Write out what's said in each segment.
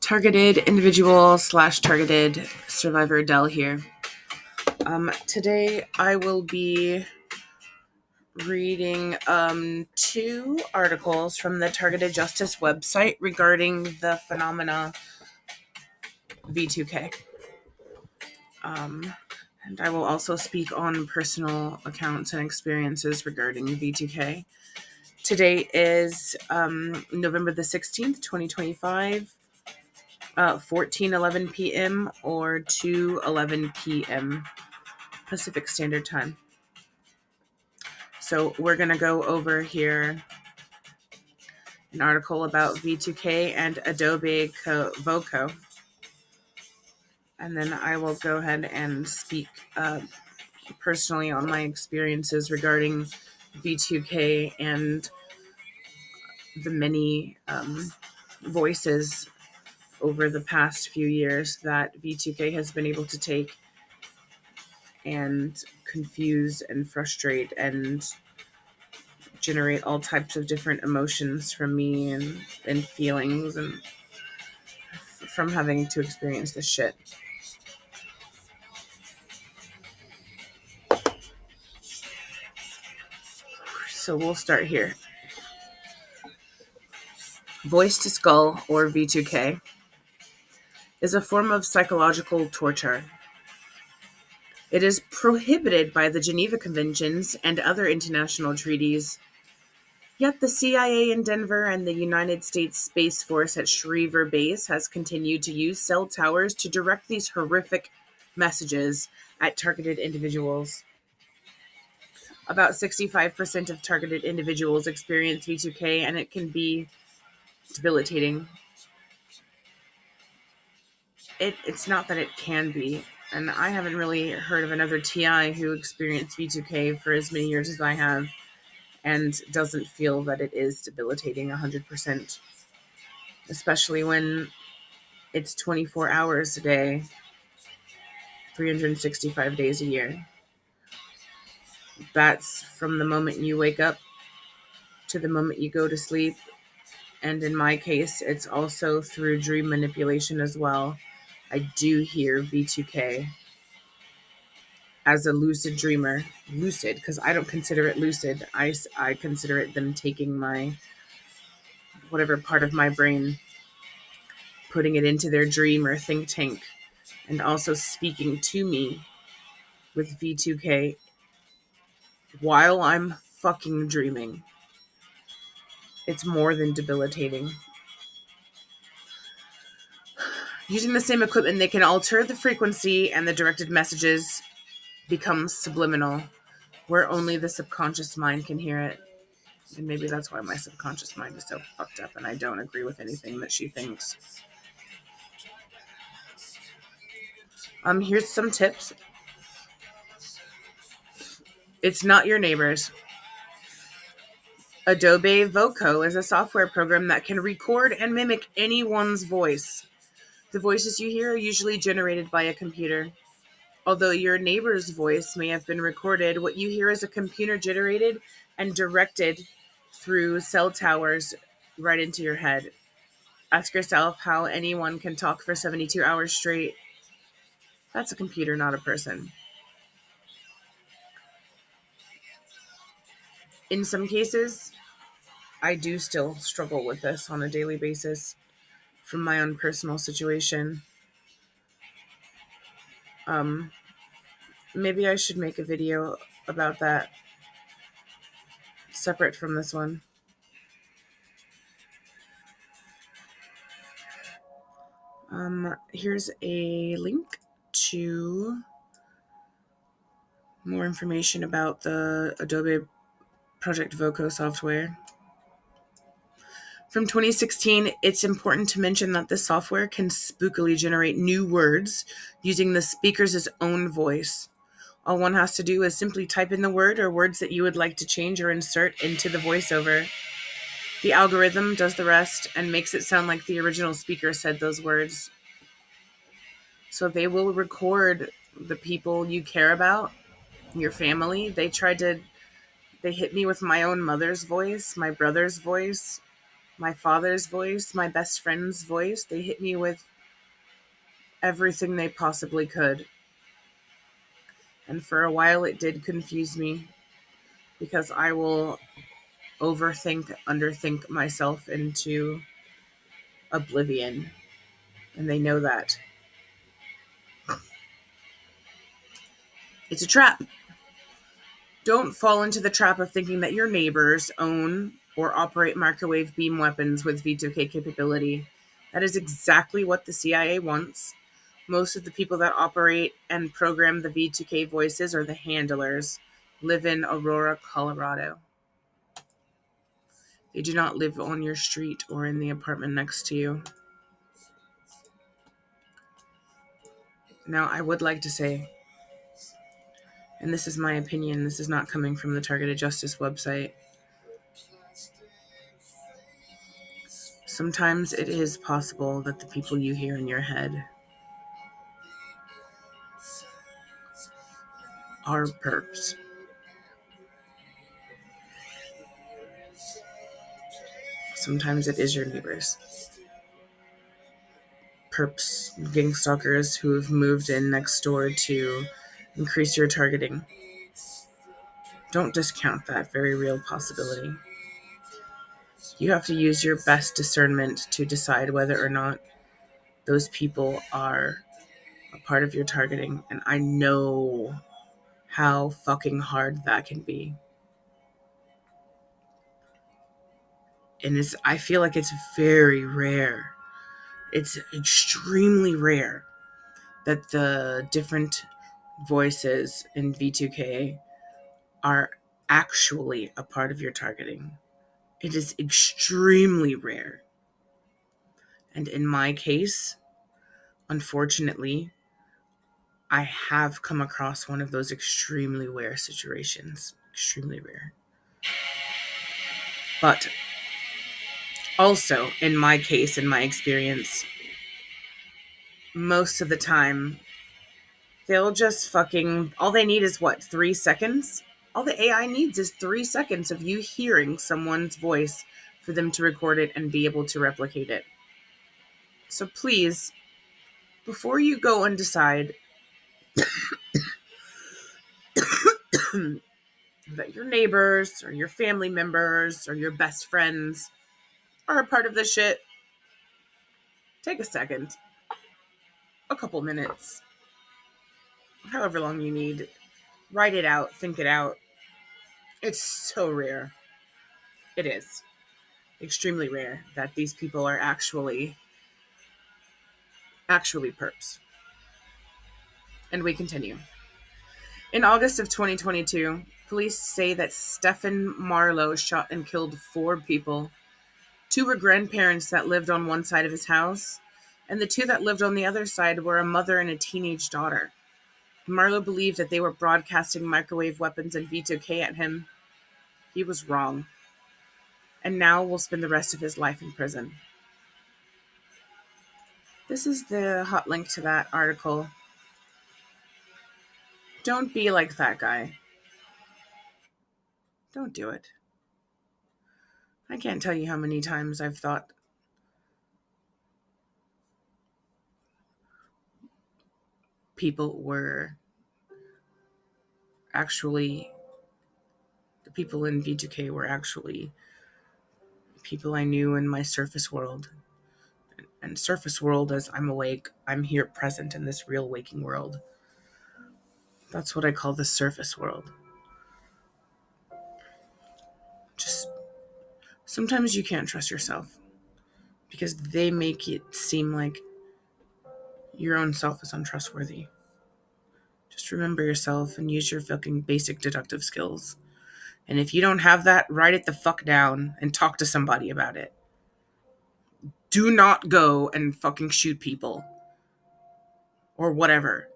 Targeted individual / targeted survivor Dell here. Today I will be reading two articles from the Targeted Justice website regarding the phenomena V2K. And I will also speak on personal accounts and experiences regarding V2K. Today is November the 16th, 2025. 14:11 p.m. or 2:11 p.m. Pacific Standard Time. So we're going to go over here an article about V2K and Adobe V2K. And then I will go ahead and speak personally on my experiences regarding V2K and the many voices over the past few years that V2K has been able to take and confuse and frustrate and generate all types of different emotions from me and feelings and from having to experience this shit. So we'll start here. Voice to skull, or V2K, is a form of psychological torture. It is prohibited by the Geneva Conventions and other international treaties. Yet the CIA in Denver and the United States Space Force at Schriever Base has continued to use cell towers to direct these horrific messages at targeted individuals. About 65% of targeted individuals experience V2K, and it can be debilitating. It's not that it can be, and I haven't really heard of another TI who experienced V2K for as many years as I have and doesn't feel that it is debilitating 100%, especially when it's 24 hours a day, 365 days a year. That's from the moment you wake up to the moment you go to sleep. And in my case, it's also through dream manipulation as well. I do hear V2K as a lucid dreamer. Lucid, because I don't consider it lucid. I consider it them taking my, whatever part of my brain, putting it into their dream or think tank, and also speaking to me with V2K while I'm fucking dreaming. It's more than debilitating. Using the same equipment, they can alter the frequency, and the directed messages become subliminal, where only the subconscious mind can hear it. And maybe that's why my subconscious mind is so fucked up and I don't agree with anything that she thinks. Here's some tips. It's not your neighbors. Adobe V2K is a software program that can record and mimic anyone's voice. The voices you hear are usually generated by a computer. Although your neighbor's voice may have been recorded, what you hear is a computer-generated and directed through cell towers right into your head. Ask yourself how anyone can talk for 72 hours straight. That's a computer, not a person. In some cases, I do still struggle with this on a daily basis from my own personal situation. Maybe I should make a video about that separate from this one. Here's a link to more information about the Adobe Project V2K software. From 2016, it's important to mention that this software can spookily generate new words using the speaker's own voice. All one has to do is simply type in the word or words that you would like to change or insert into the voiceover. The algorithm does the rest and makes it sound like the original speaker said those words. So they will record the people you care about, your family. They hit me with my own mother's voice, my brother's voice, my father's voice, my best friend's voice. They hit me with everything they possibly could. And for a while, it did confuse me because I will overthink, underthink myself into oblivion. And they know that. It's a trap. Don't fall into the trap of thinking that your neighbors own or operate microwave beam weapons with V2K capability. That is exactly what the CIA wants. Most of the people that operate and program the V2K voices are the handlers, live in Aurora, Colorado. They do not live on your street or in the apartment next to you. Now, I would like to say, and this is my opinion, this is not coming from the Targeted Justice website. Sometimes it is possible that the people you hear in your head are perps. Sometimes it is your neighbors. Perps, gang stalkers who have moved in next door to increase your targeting. Don't discount that very real possibility. You have to use your best discernment to decide whether or not those people are a part of your targeting. And I know how fucking hard that can be. And I feel like it's very rare. It's extremely rare that the different voices in V2K are actually a part of your targeting. It is extremely rare. And in my case, unfortunately, I have come across one of those extremely rare situations. Extremely rare. But also, in my case, in my experience, most of the time, they'll just all they need is what, 3 seconds? All the AI needs is 3 seconds of you hearing someone's voice for them to record it and be able to replicate it. So please, before you go and decide that your neighbors or your family members or your best friends are a part of this shit, take a second, a couple minutes, however long you need. Write it out, think it out. It's so rare. It is extremely rare that these people are actually perps. And we continue. In August of 2022, police say that Stephen Marlowe shot and killed 4 people. 2 were grandparents that lived on one side of his house, and the 2 that lived on the other side were a mother and a teenage daughter. Marlowe believed that they were broadcasting microwave weapons and V2K at him. He was wrong, and now will spend the rest of his life in prison. This is the hot link to that article. Don't be like that guy. Don't do it. I can't tell you how many times I've thought people were actually, the people in V2K were actually people I knew in my surface world. And surface world, as I'm awake, I'm here present in this real waking world. That's what I call the surface world. Just sometimes you can't trust yourself because they make it seem like your own self is untrustworthy. Just remember yourself and use your fucking basic deductive skills. And if you don't have that, write it the fuck down and talk to somebody about it. Do not go and fucking shoot people or whatever.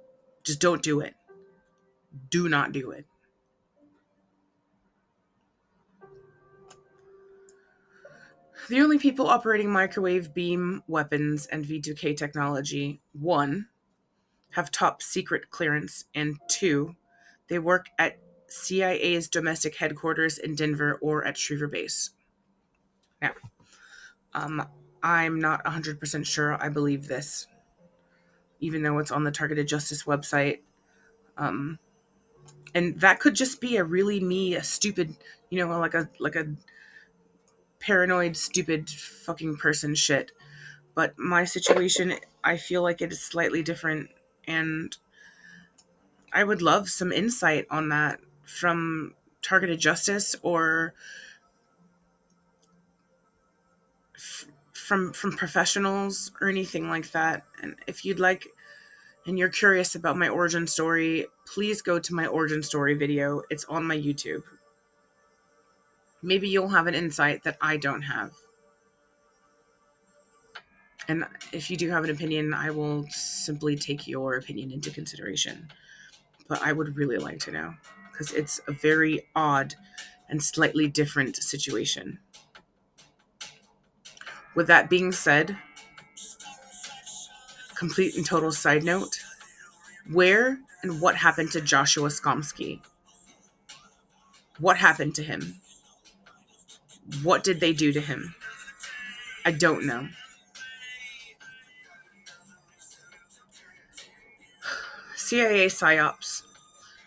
Just don't do it. Do not do it. The only people operating microwave beam weapons and V2K technology, 1, have top secret clearance, and 2, they work at CIA's domestic headquarters in Denver or at Schriever Base. Now, I'm not 100% sure I believe this, even though it's on the Targeted Justice website. And that could just be a stupid, like a paranoid, stupid fucking person shit. But my situation, I feel like it is slightly different, and I would love some insight on that from Targeted Justice or from professionals or anything like that. And if you'd like and you're curious about my origin story, please go to my origin story video. It's on my YouTube. Maybe you'll have an insight that I don't have. And if you do have an opinion, I will simply take your opinion into consideration. But I would really like to know, because it's a very odd and slightly different situation. With that being said, complete and total side note, where and what happened to Joshua Skomsky? What happened to him? What did they do to him? I don't know. CIA PSYOPs.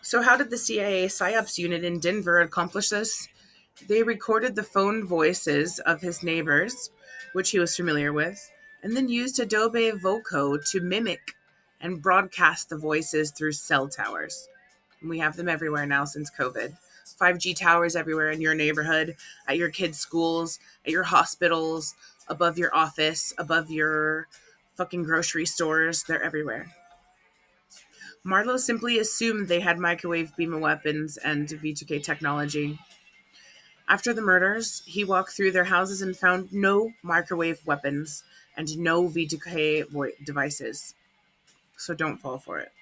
So how did the CIA PSYOPs unit in Denver accomplish this? They recorded the phone voices of his neighbors, which he was familiar with, and then used Adobe Voco to mimic and broadcast the voices through cell towers. And we have them everywhere now since COVID. 5G towers everywhere in your neighborhood, at your kids' schools, at your hospitals, above your office, above your fucking grocery stores. They're everywhere. Marlowe simply assumed they had microwave beam weapons and V2K technology. After the murders, he walked through their houses and found no microwave weapons and no V2K devices. So don't fall for it.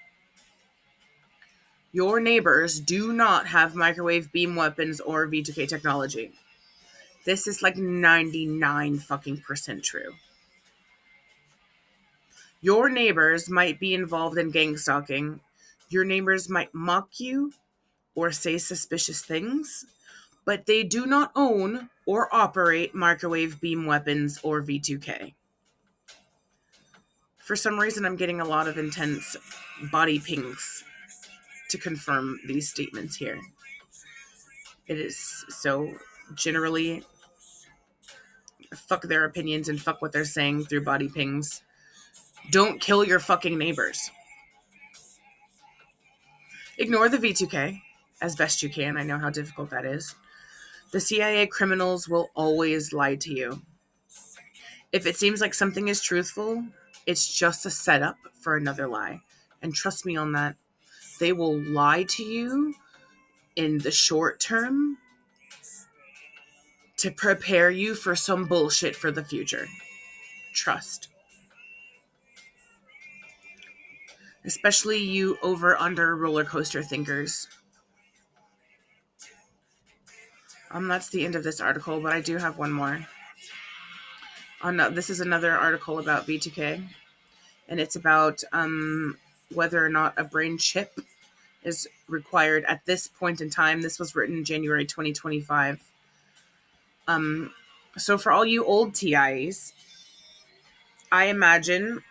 Your neighbors do not have microwave beam weapons or V2K technology. This is like 99 fucking percent true. Your neighbors might be involved in gang stalking. Your neighbors might mock you or say suspicious things, but they do not own or operate microwave beam weapons or V2K. For some reason, I'm getting a lot of intense body pings to confirm these statements here. It is so generally fuck their opinions and fuck what they're saying through body pings. Don't kill your fucking neighbors. Ignore the V2K as best you can. I know how difficult that is. The CIA criminals will always lie to you. If it seems like something is truthful, it's just a setup for another lie. And trust me on that. They will lie to you in the short term to prepare you for some bullshit for the future. Trust. Especially you over-under roller coaster thinkers. That's the end of this article, but I do have one more. This is another article about V2K, and it's about whether or not a brain chip is required at this point in time. This was written in January 2025. So for all you old TIs, I imagine,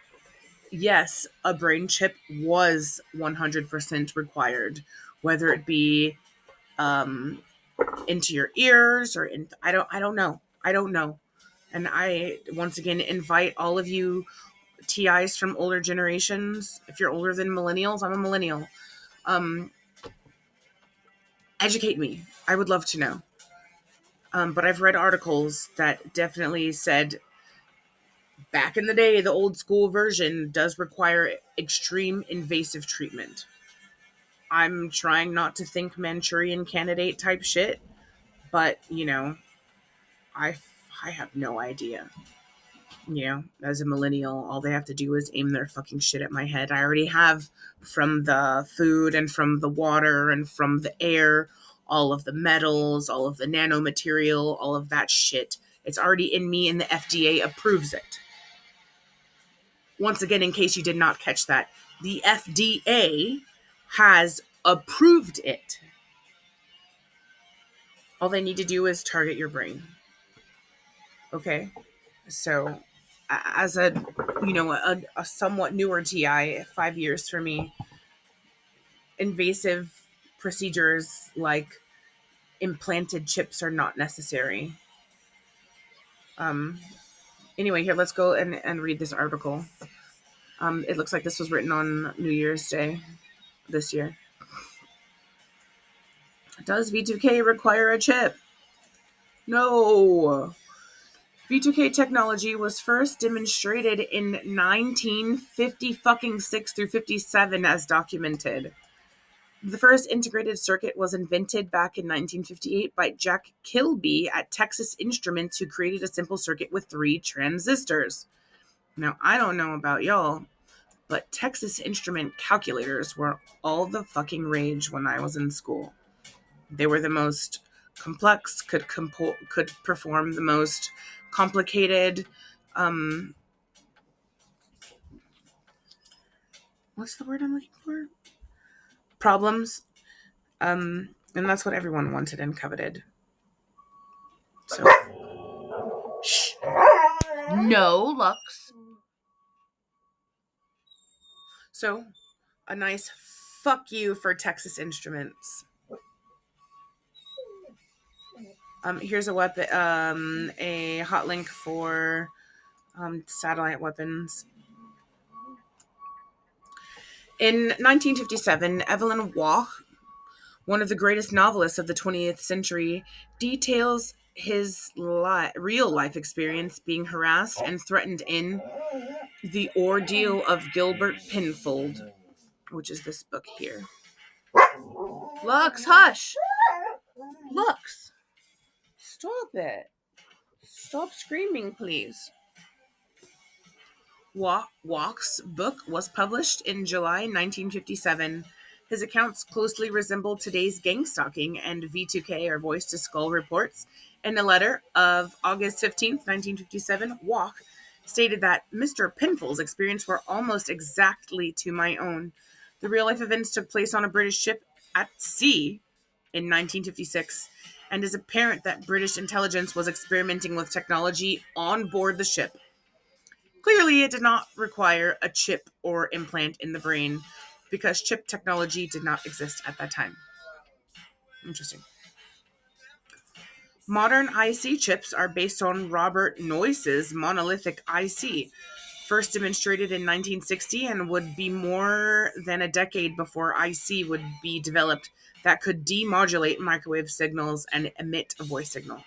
yes, a brain chip was 100% required, whether it be into your ears or in, I don't know. And I once again invite all of you TIs from older generations. If you're older than millennials, I'm a millennial. Educate me. I would love to know. But I've read articles that definitely said back in the day, the old school version does require extreme invasive treatment. I'm trying not to think Manchurian Candidate type shit, but, I, I have no idea. As a millennial, all they have to do is aim their fucking shit at my head. I already have, from the food and from the water and from the air, all of the metals, all of the nanomaterial, all of that shit. It's already in me and the FDA approves it. Once again, in case you did not catch that, the FDA has approved it. All they need to do is target your brain. Okay? So, as a somewhat newer TI, 5 years for me, invasive procedures like implanted chips are not necessary. Um, anyway, here, let's go and read this article. It looks like this was written on New Year's Day this year. Does V2K require a chip? No. V2K technology was first demonstrated in 1956 through 57 as documented. The first integrated circuit was invented back in 1958 by Jack Kilby at Texas Instruments, who created a simple circuit with 3 transistors. Now, I don't know about y'all, but Texas Instrument calculators were all the fucking rage when I was in school. They were the most complex, could perform the most complicated, what's the word I'm looking for? Problems. And that's what everyone wanted and coveted. So, shh. No, Lux. So, a nice fuck you for Texas Instruments. Here's a weapon, a hot link for satellite weapons. In 1957, Evelyn Waugh, one of the greatest novelists of the 20th century, details his real life experience being harassed and threatened in The Ordeal of Gilbert Penfold, which is this book here. Lux, hush! Lux! Stop it. Stop screaming, please. Waugh's book was published in July 1957. His accounts closely resemble today's gang stalking and V2K, or voice to skull, reports. In a letter of August 15th, 1957, Waugh stated that Mr. Penfold's experience were almost exactly to my own. The real-life events took place on a British ship at sea in 1956, and it is apparent that British intelligence was experimenting with technology on board the ship. Clearly, it did not require a chip or implant in the brain because chip technology did not exist at that time. Interesting. Modern IC chips are based on Robert Noyce's monolithic IC, first demonstrated in 1960, and would be more than a decade before IC would be developed that could demodulate microwave signals and emit a voice signal.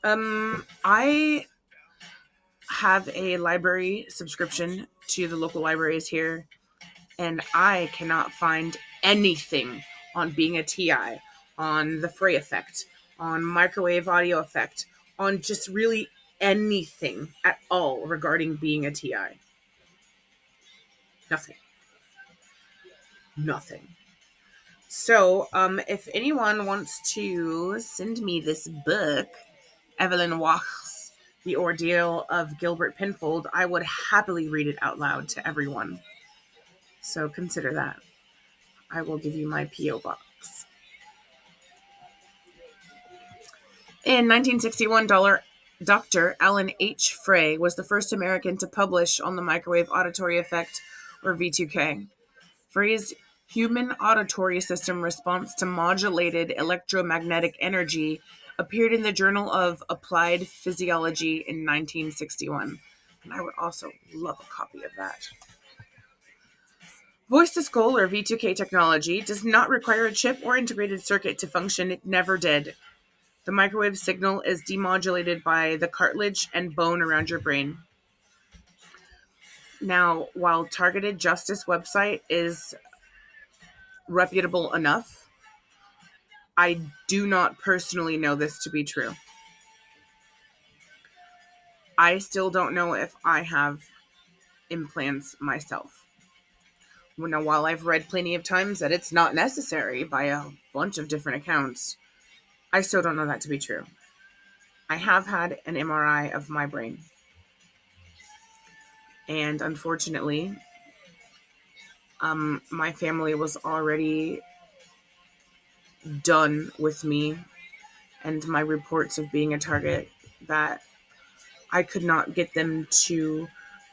I have a library subscription to the local libraries here, and I cannot find anything on being a TI, on the Frey effect, on microwave audio effect, on just really anything at all regarding being a TI. Nothing. So, if anyone wants to send me this book, Evelyn Waugh's The Ordeal of Gilbert Penfold, I would happily read it out loud to everyone. So consider that. I will give you my P.O. box. In 1961, Dr. Alan H. Frey was the first American to publish on the microwave auditory effect, or V2K. Frey's human auditory system response to modulated electromagnetic energy appeared in the Journal of Applied Physiology in 1961. And I would also love a copy of that. Voice to skull, or V2K technology, does not require a chip or integrated circuit to function. It never did. The microwave signal is demodulated by the cartilage and bone around your brain. Now, while Targeted Justice website is reputable enough, I do not personally know this to be true. I still don't know if I have implants myself. Now, while I've read plenty of times that it's not necessary by a bunch of different accounts, I still don't know that to be true. I have had an MRI of my brain. And unfortunately, my family was already done with me and my reports of being a target that I could not get them to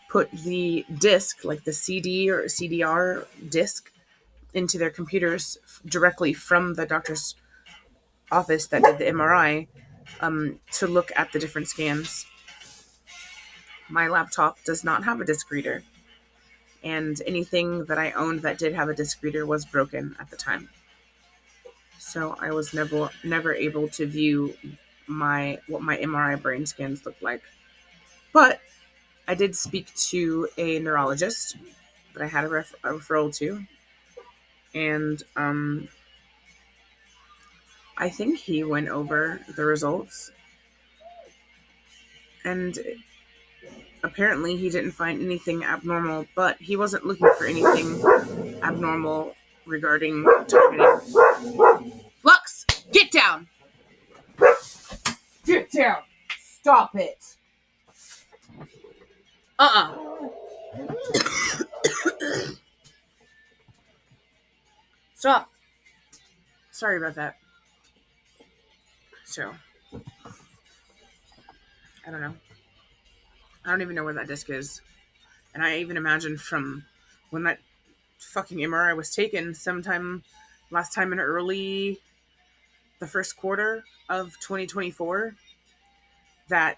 put the disc, like the CD or CDR disc, into their computers directly from the doctor's office that did the MRI, to look at the different scans. My laptop does not have a disc reader, and anything that I owned that did have a disc reader was broken at the time. So I was never able to view what my MRI brain scans looked like. But I did speak to a neurologist that I had a referral to, and I think he went over the results, and apparently he didn't find anything abnormal, but he wasn't looking for anything abnormal regarding targeting. Lux, get down! Get down! Stop it! Stop. Sorry about that. So, I don't know. I don't even know where that disc is. And I even imagine from when that fucking MRI was taken sometime last time in the first quarter of 2024, that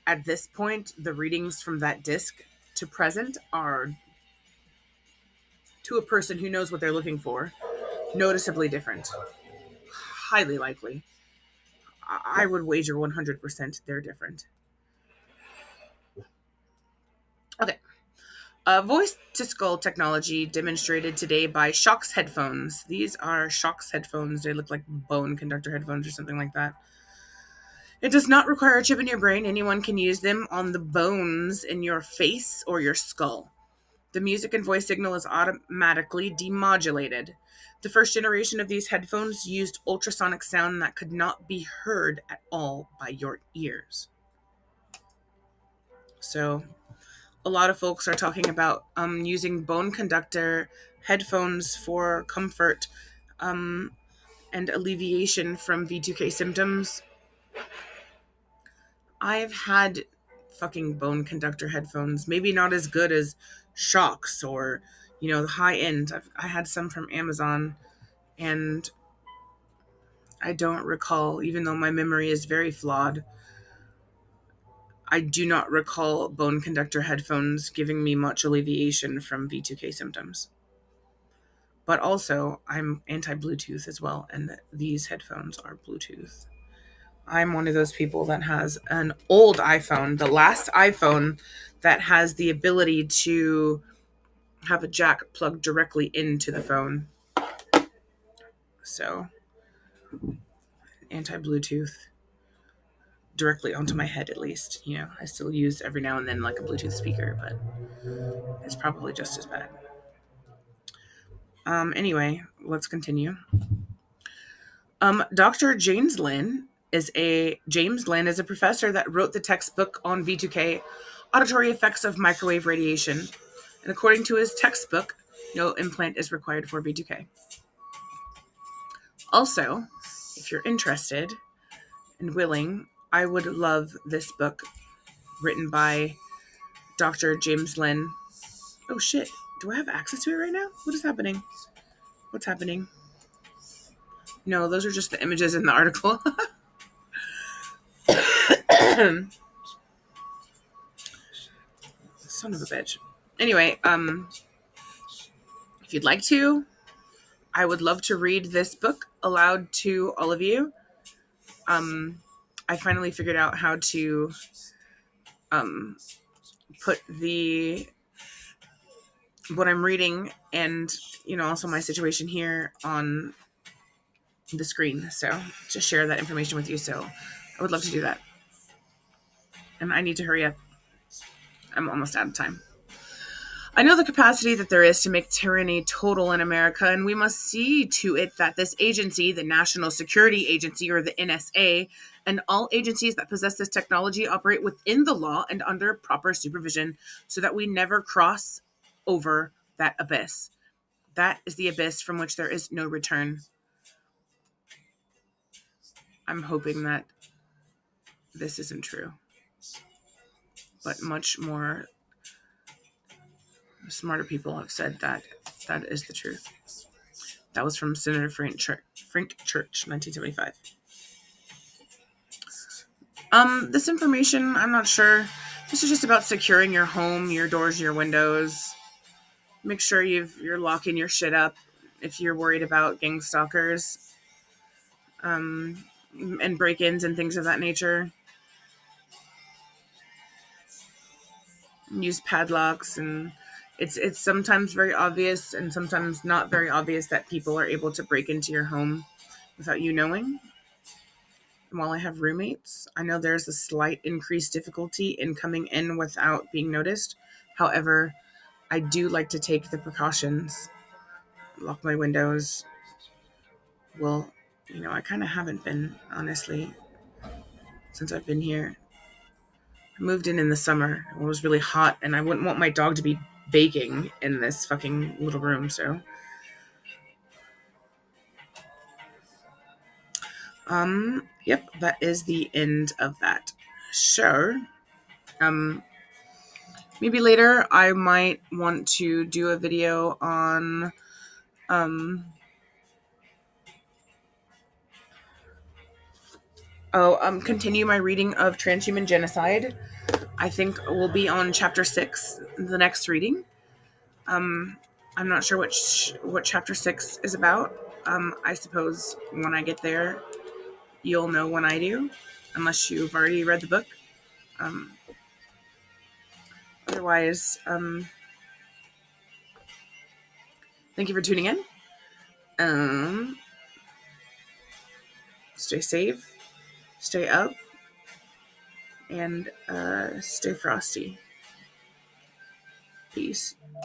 at this point, the readings from that disc to present are, to a person who knows what they're looking for, noticeably different. Highly likely. I would wager 100% they're different. Okay. Voice-to-skull technology demonstrated today by Shox headphones. These are Shox headphones. They look like bone conductor headphones or something like that. It does not require a chip in your brain. Anyone can use them on the bones in your face or your skull. The music and voice signal is automatically demodulated. The first generation of these headphones used ultrasonic sound that could not be heard at all by your ears. So a lot of folks are talking about using bone conductor headphones for comfort and alleviation from V2K symptoms. I've had fucking bone conductor headphones, maybe not as good as Shox or, the high end. I had some from Amazon, and I don't recall, even though my memory is very flawed, I do not recall bone conductor headphones giving me much alleviation from V2K symptoms. But also, I'm anti-Bluetooth as well, and these headphones are Bluetooth. I'm one of those people that has an old iPhone, the last iPhone, that has the ability to have a jack plugged directly into the phone. So, anti-Bluetooth. Directly onto my head, at least. I still use every now and then like a Bluetooth speaker, but it's probably just as bad. Anyway, let's continue. Dr. James Lynn is a professor that wrote the textbook on V2K, auditory effects of microwave radiation. And according to his textbook, no implant is required for V2K. Also, if you're interested and willing, I would love this book written by Dr. James Lynn. Oh shit, do I have access to it right now? What is happening? What's happening? No, those are just the images in the article. Son of a bitch. Anyway, if you'd like to, I would love to read this book aloud to all of you. I finally figured out how to put what I'm reading and, also my situation here on the screen. So just share that information with you. So I would love to do that. And I need to hurry up. I'm almost out of time. I know the capacity that there is to make tyranny total in America, and we must see to it that this agency, the National Security Agency, or the NSA, and all agencies that possess this technology operate within the law and under proper supervision so that we never cross over that abyss. That is the abyss from which there is no return. I'm hoping that this isn't true. but much more smarter people have said that is the truth. That was from Senator Frank Church, 1975. This information, I'm not sure. This is just about securing your home, your doors, your windows. Make sure you're locking your shit up if you're worried about gang stalkers, and break-ins and things of that nature. Use padlocks, and it's sometimes very obvious and sometimes not very obvious that people are able to break into your home without you knowing. And while I have roommates, I know there's a slight increased difficulty in coming in without being noticed. However, I do like to take the precautions, lock my windows. Well, I kind of haven't been, honestly, since I've been here. I moved in the summer. It was really hot, and I wouldn't want my dog to be baking in this fucking little room, so. Yep, that is the end of that. Sure. Maybe later I might want to do a video on, continue my reading of Transhuman Genocide. I think we'll be on chapter 6, the next reading. I'm not sure what chapter 6 is about. I suppose when I get there, you'll know when I do, unless you've already read the book. Otherwise, thank you for tuning in. Stay safe, stay up, and stay frosty. Peace.